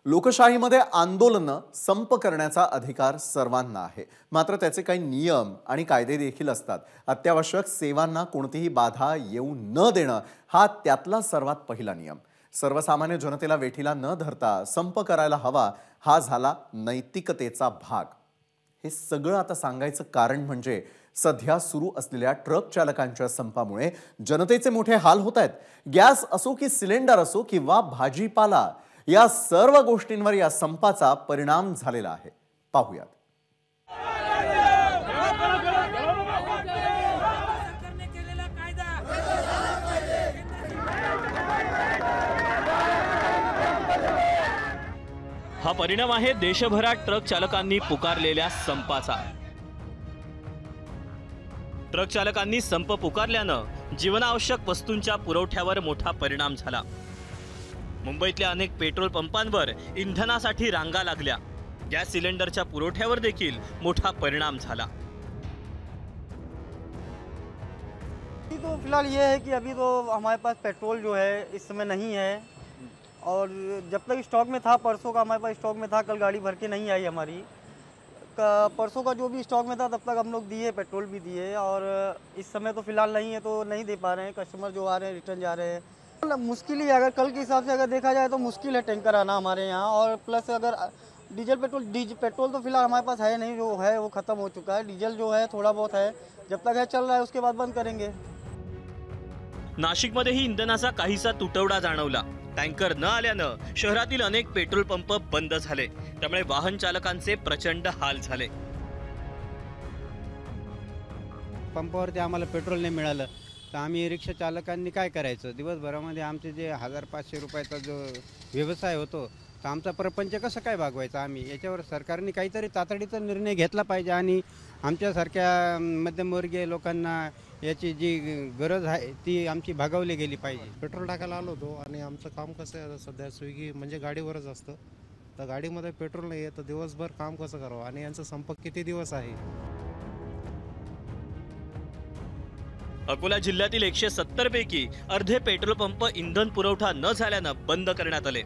लोकशाहीमध्ये आंदोलनं संप करण्याचा अधिकार सर्वांना आहे, मात्र त्याचे काही नियम आणि कायदे देखील असतात. अत्यावश्यक सेवांना कोणतीही बाधा येऊ न देणं हा त्यातला सर्वात पहिला नियम. सर्वसामान्य जनतेला वेठीला न धरता संप करायला हवा हा झाला नैतिकतेचा भाग. हे सगळं आता सांगायचं कारण म्हणजे सध्या सुरू असलेल्या ट्रक चालकांच्या संपामुळे जनतेचे मोठे हाल होत आहेत. गॅस असो की सिलेंडर असो किंवा भाजीपाला, या सर्व गोष्टींवर या संपाचा परिणाम झालेला आहे. पाहूयात. हा परिणाम आहे देशभरात ट्रक चालकांनी पुकारलेल्या संपाचा. ट्रक चालकांनी संप पुकारल्यानं जीवनावश्यक वस्तूंच्या पुरवठ्यावर मोठा परिणाम झाला. मुंबईतल्या अनेक पेट्रोल पंपांवर इंधनासाठी रांगा लागल्या. गॅस सिलेंडरच्या पुरवठ्यावर देखील मोठा परिणाम झाला. तो फिलहाल ये है कि अभी तो हमारे पास पेट्रोल जो है इस समय नहीं है, और जब तक स्टॉक में था, परसों का हमारे पास स्टॉक में था, कल गाड़ी भर के नहीं आई हमारी। परसों का जो भी स्टॉक में था तब तक हम लोग दिए, पेट्रोल भी दिए, और इस समय तो फिलहाल नहीं है तो नहीं दे पा रहे हैं। कस्टमर जो आ रहे हैं रिटर्न जा रहे हैं। मुश्किल ही है, अगर कल के हिसाब से अगर देखा जाए तो मुश्किल है टैंकर आना हमारे यहाँ। और प्लस अगर डीजल पेट्रोल तो फिलहाल हमारे पास है नहीं, जो है वो ख़त्म हो चुका है। डीजल जो है थोड़ा बहुत है, जब तक है चल रहा है, उसके बाद बंद करेंगे। नाशिकमध्येही इंधनाचा काहीसा तुटवडा जाणवला. टँकर न आल्यानं शहरातील अनेक पेट्रोल पंप बंद झाले. त्यामुळे वाहन चालकांचे प्रचंड हाल झाले. पंपावरती आम्हाला पेट्रोल नाही मिळालं तर आम्ही रिक्षा चालकांनी काय करायचं? दिवसभरामध्ये आमचे जे 1500 रुपयाचा जो व्यवसाय होतो तर आमचा प्रपंच कसं काय भागवायचा आम्ही? याच्यावर सरकारने काहीतरी तातडीचा निर्णय घेतला पाहिजे आणि आमच्यासारख्या मध्यमवर्गीय लोकांना याची जी गरज आहे ती आमची भागवली गेली पाहिजे. पेट्रोल टाकायला आलो होतो आणि आमचं काम कसं आहे, सध्या स्विगी म्हणजे गाडीवरच असतं, तर गाडीमध्ये पेट्रोल नाही आहे तर दिवसभर काम कसं करावं आणि यांचा संप किती दिवस आहे? अकोला जिल्ह्यातील 170 पैकी अर्धे पेट्रोल पंप इंधन पुरवठा न झाल्यानं बंद करण्यात आले.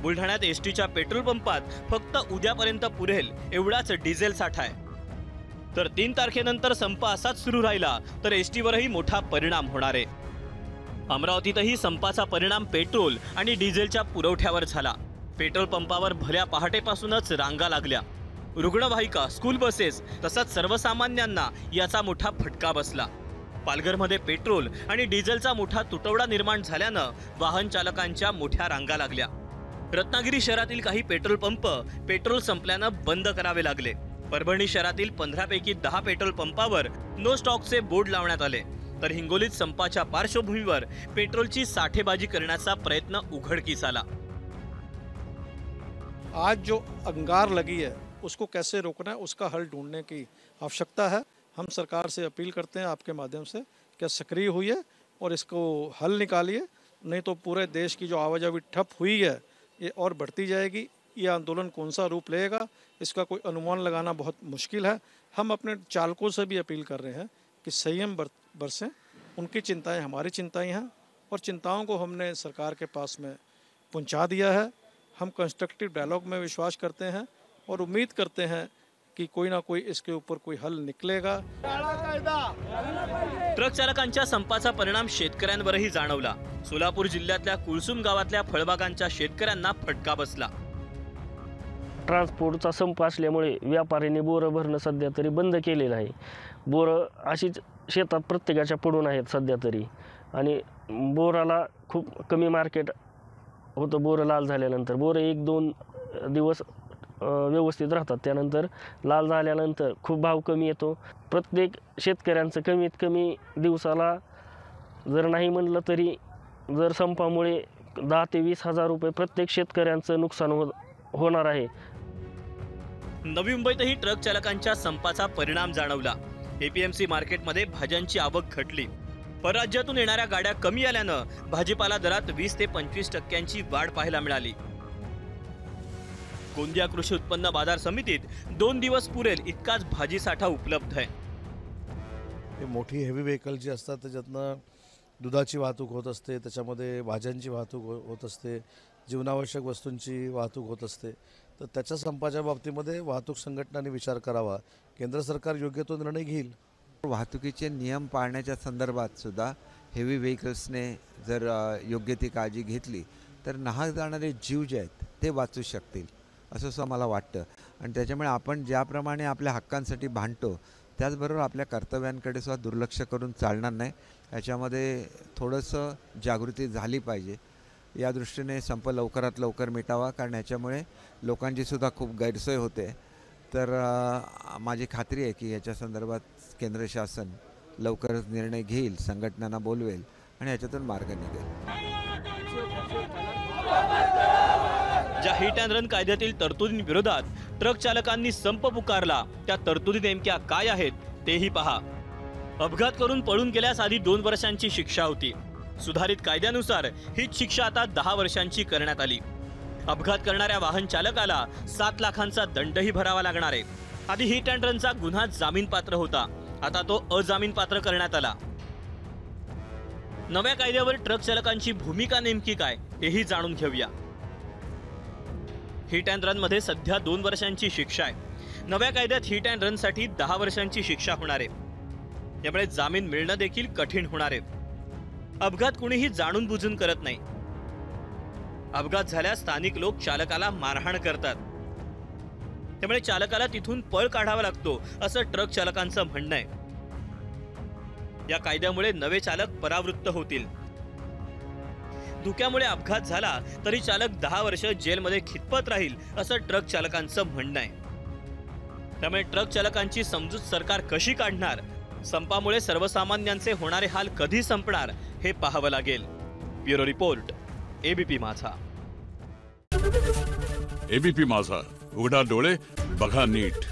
बुलढाण्यात एसटीच्या पेट्रोल पंपात फक्त उद्यापर्यंत पुरेल एवढाच डिझेल साठा आहे. तर 3 तारखेनंतर संप असाच सुरू राहिला तर एसटीवरही मोठा परिणाम होणार आहे. अमरावतीतही संपाचा परिणाम पेट्रोल आणि डिझेलच्या पुरवठ्यावर झाला. पेट्रोल पंपावर भल्या पहाटेपासूनच रांगा लागल्या. रुग्णवाहिका, स्कूल बसेस तसंच सर्वसामान्यांना याचा मोठा फटका बसला. पालघरमध्ये पेट्रोल आणि डिझेलचा मोठा तुटवडा निर्माण झाल्यानं वाहन चालकांच्या मोठ्या रांगा लागल्या. रत्नागिरी शहरातील काही पेट्रोल पंप पेट्रोल संपल्यानं बंद करावे लागले. परभणी शहरातील 15 पैकी 10 पेट्रोल पंपावर नो स्टॉकचे बोर्ड लावण्यात आले. तर हिंगोलीत संपाच्या पार्श्वभूमीवर पेट्रोलची साठेबाजी करण्याचा प्रयत्न उघडकीस आला. आज जो अंगार लगी है उसको कैसे रोकना है, उसका हल ढूंढने की आवश्यकता है. हम सरकार से अपील करते हैं आपके माध्यम से कि सक्रिय हुई और इसको हल निकालिए, नहीं तो पूरे देश की जो आवाजाही ठप हुई है ये और बढ़ती जाएगी. ये आंदोलन कौन सा रूप लेगा इसका कोई अनुमान लगाना बहुत मुश्किल है. हम अपने चालकों से भी अपील कर रहे हैं कि संयम बरसें. उनकी चिंताएं हमारी चिंताएं हैं और चिंताओं को हमने सरकार के पास में पहुंचा दिया है. हम कंस्ट्रक्टिव डायलॉग में विश्वास करते हैं और उम्मीद करते हैं की कोई ना कोई इसके ऊपर कोई हल निकलेगा. ट्रक चालकांच्या संपाचा परिणाम शेतकऱ्यांवरही जाणवला. सोलापूर जिल्ह्यातल्या कुळसुम गावातल्या फळबागांच्या शेतकऱ्यांना फटका बसला. ट्रान्सपोर्टचा संप असल्यामुळे व्यापाऱ्यांनी बोरं भरणं सध्या तरी बंद केलेलं आहे. बोरं अशीच शेतात प्रत्येकाच्या पडून आहेत सध्या तरी, आणि बोराला खूप कमी मार्केट होतं. बोरं लाल झाल्यानंतर बोरं 1-2 दिवस व्यवस्थित राहतात, त्यानंतर लाल झाल्यानंतर खूप भाव कमी येतो. प्रत्येक शेतकऱ्यांचं कमीत कमी दिवसाला जर नाही म्हणलं तरी जर संपामुळे 10 ते 20 हजार रुपये प्रत्येक शेतकऱ्यांचं नुकसान होणार आहे. नवी मुंबईतही ट्रक चालकांच्या संपाचा परिणाम जाणवला. एपीएमसी मार्केटमध्ये भाज्यांची आवक घटली. परराज्यातून येणाऱ्या गाड्या कमी आल्यानं भाजीपाला दरात 20 ते 25% वाढ पाहायला मिळाली. गोंदिया कृषी उत्पन्न बाजार समितीत 2 दिवस पुरेल इतकाच भाजी साठा उपलब्ध आहे. मोठी हेवी व्हेकल जी असतात त्याच्यातनं दुधाची वाहतूक होत असते, त्याच्यामध्ये भाज्यांची वाहतूक होत असते, जीवनावश्यक वस्तूंची वाहतूक होत असते. तर त्याच्या संपाच्या बाबतीमध्ये वाहतूक संघटनांनी विचार करावा. केंद्र सरकार योग्य तो निर्णय घेईल. वाहतुकीचे नियम पाळण्याच्या संदर्भात सुद्धा हेवी व्हेकल्सने जर योग्य ती काळजी घेतली तर नाहक जाणारे जीव जे आहेत ते वाचू शकतील असं सुद्धा मला वाटतं. आणि त्याच्यामुळे आपण ज्याप्रमाणे आपल्या हक्कांसाठी भांडतो त्याचबरोबर आपल्या कर्तव्यांकडे सुद्धा दुर्लक्ष करून चालणार नाही. याच्यामध्ये थोडंसं जागृती झाली पाहिजे. या दृष्टीने संप लवकरात लवकर मिटावा, कारण याच्यामुळे लोकांची सुद्धा खूप गैरसोय होते. तर माझी खात्री आहे की याच्या संदर्भात केंद्र शासन लवकरच निर्णय घेईल, संघटनांना बोलवेल आणि याच्यातून मार्ग निघेल. ज्या हिट अँड रन कायद्यातील तरतुदींविरोधात ट्रक चालकांनी संप पुकारला त्या तरतुदी नेमक्या काय आहेत तेही पहा. अपघात करून पळून गेल्यास आधी 2 वर्षांची शिक्षा होती. सुधारित कायद्यानुसार हीच शिक्षा आता 10 वर्षांची करण्यात आली. अपघात करणाऱ्या वाहन चालकाला 7 लाखांचा दंडही भरावा लागणार आहे. आधी हिट अँड रनचा गुन्हा जामीन पात्र होता, आता तो अजामीन पात्र करण्यात आला. नव्या कायद्यावर ट्रक चालकांची भूमिका नेमकी काय हेही जाणून घेऊया. हिट अँड रन मध्ये सध्या 2 वर्षांची शिक्षा आहे. नव्या कायद्यात हिट अँड रन साठी 10 वर्षांची शिक्षा होणार आहे. यामुळे जामीन मिळणं देखील कठीण होणार आहे. अपघात कुणीही जाणून बुजून करत नाही. अपघात झाल्यास स्थानिक लोक चालकाला मारहाण करतात. त्यामुळे चालकाला तिथून पळ काढावा लागतो असं ट्रक चालकांचं म्हणणं आहे. या कायद्यामुळे नवे चालक परावृत्त होतील. धुक्यामुळे अपघात झाला तरी चालक 10 वर्ष जेलमध्ये खितपत राहील असं ट्रक चालकांचं म्हणणं आहे. त्यामुळे ट्रक चालकांची समजूत सरकार कशी काढणार, संपामुळे सर्वसामान्यांचे होणारे हाल कधी संपणार हे पाहावं लागेल. ब्युरो रिपोर्ट, एबीपी माझा. एबीपी माझा, उघडा डोळे बघा नीट.